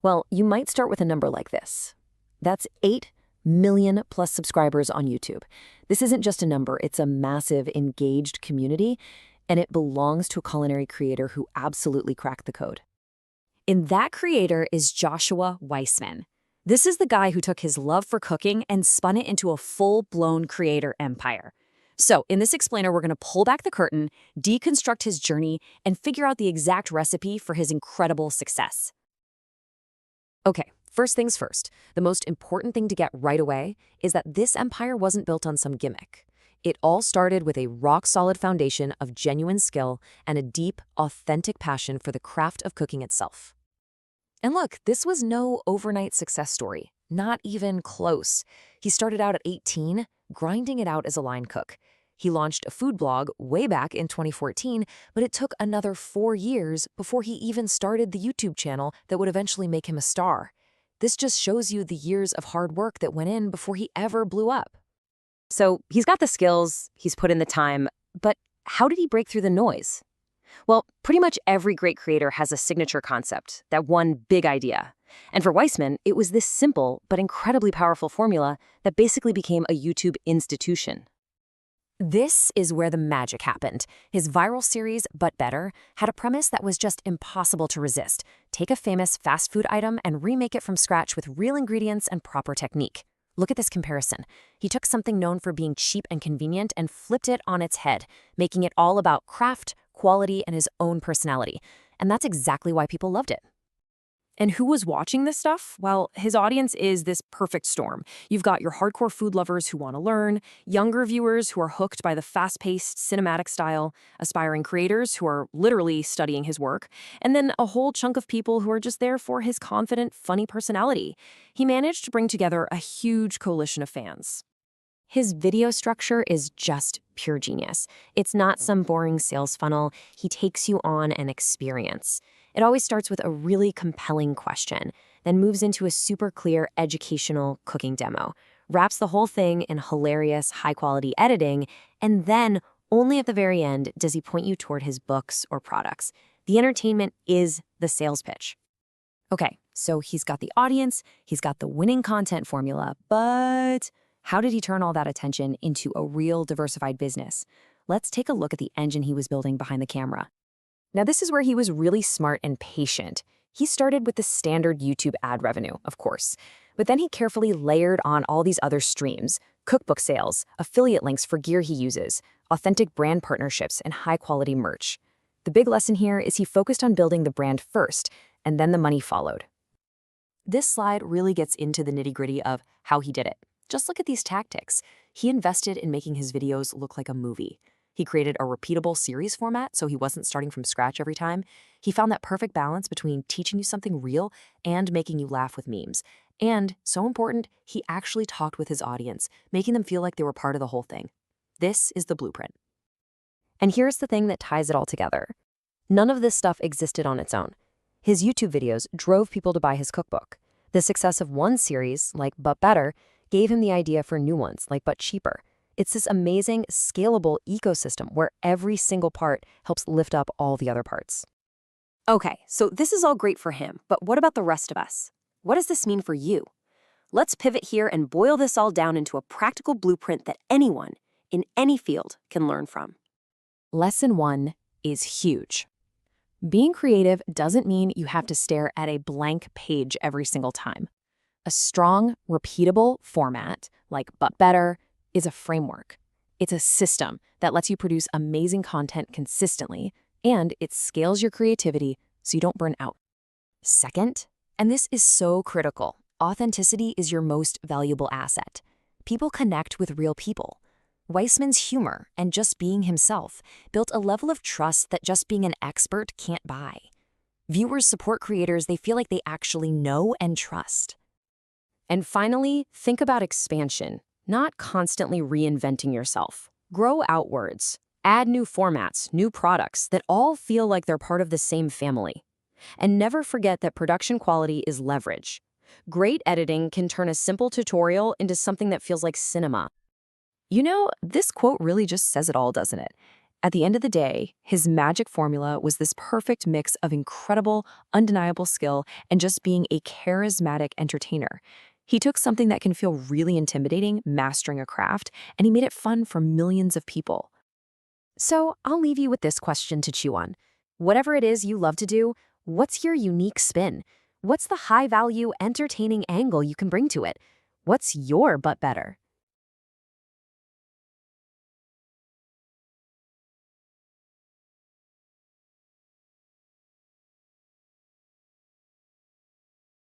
Well, you might start with a number like this. That's 8 million plus subscribers on YouTube. This isn't just a number, it's a massive, engaged community, and it belongs to a culinary creator who absolutely cracked the code. And that creator is Joshua Weissman. This is the guy who took his love for cooking and spun it into a full-blown creator empire. So in this explainer, we're going to pull back the curtain, deconstruct his journey, and figure out the exact recipe for his incredible success. Okay, first things first. The most important thing to get right away is that this empire wasn't built on some gimmick. It all started with a rock-solid foundation of genuine skill and a deep, authentic passion for the craft of cooking itself. And look, this was no overnight success story, not even close. He started out at 18, grinding it out as a line cook. He launched a food blog way back in 2014, but it took another 4 years before he even started the YouTube channel that would eventually make him a star. This just shows you the years of hard work that went in before he ever blew up. So he's got the skills, he's put in the time, but how did he break through the noise? Well, pretty much every great creator has a signature concept, that one big idea. And for Weissman, it was this simple but incredibly powerful formula that basically became a YouTube institution. This is where the magic happened. His viral series, But Better, had a premise that was just impossible to resist. Take a famous fast food item and remake it from scratch with real ingredients and proper technique. Look at this comparison. He took something known for being cheap and convenient and flipped it on its head, making it all about craft, quality, and his own personality. And that's exactly why people loved it. And who was watching this stuff? Well, his audience is this perfect storm. You've got your hardcore food lovers who want to learn, younger viewers who are hooked by the fast-paced cinematic style, aspiring creators who are literally studying his work, and then a whole chunk of people who are just there for his confident, funny personality. He managed to bring together a huge coalition of fans. His video structure is just pure genius. It's not some boring sales funnel. He takes you on an experience. It always starts with a really compelling question, then moves into a super clear educational cooking demo, wraps the whole thing in hilarious, high-quality editing, and then, only at the very end, does he point you toward his books or products. The entertainment is the sales pitch. Okay, so he's got the audience, he's got the winning content formula, but how did he turn all that attention into a real diversified business? Let's take a look at the engine he was building behind the camera. Now, this is where he was really smart and patient. He started with the standard YouTube ad revenue, of course, but then he carefully layered on all these other streams: cookbook sales, affiliate links for gear he uses, authentic brand partnerships, and high-quality merch. The big lesson here is he focused on building the brand first, and then the money followed. This slide really gets into the nitty-gritty of how he did it. Just look at these tactics. He invested in making his videos look like a movie. He created a repeatable series format so he wasn't starting from scratch every time. He found that perfect balance between teaching you something real and making you laugh with memes. And, so important, he actually talked with his audience, making them feel like they were part of the whole thing. This is the blueprint. And here's the thing that ties it all together. None of this stuff existed on its own. His YouTube videos drove people to buy his cookbook. The success of one series, like But Better, gave him the idea for new ones, like But Cheaper. It's this amazing, scalable ecosystem where every single part helps lift up all the other parts. Okay, so this is all great for him, but what about the rest of us? What does this mean for you? Let's pivot here and boil this all down into a practical blueprint that anyone, in any field, can learn from. Lesson 1 is huge. Being creative doesn't mean you have to stare at a blank page every single time. A strong, repeatable format, like But Better, is a framework. It's a system that lets you produce amazing content consistently, and it scales your creativity so you don't burn out. Second, and this is so critical, authenticity is your most valuable asset. People connect with real people. Weissman's humor and just being himself built a level of trust that just being an expert can't buy. Viewers support creators they feel like they actually know and trust. And finally, think about expansion, not constantly reinventing yourself. Grow outwards. Add new formats, new products that all feel like they're part of the same family. And never forget that production quality is leverage. Great editing can turn a simple tutorial into something that feels like cinema. You know, this quote really just says it all, doesn't it? At the end of the day, his magic formula was this perfect mix of incredible, undeniable skill and just being a charismatic entertainer. He took something that can feel really intimidating, mastering a craft, and he made it fun for millions of people. So I'll leave you with this question to chew on. Whatever it is you love to do, what's your unique spin? What's the high-value, entertaining angle you can bring to it? What's your but better?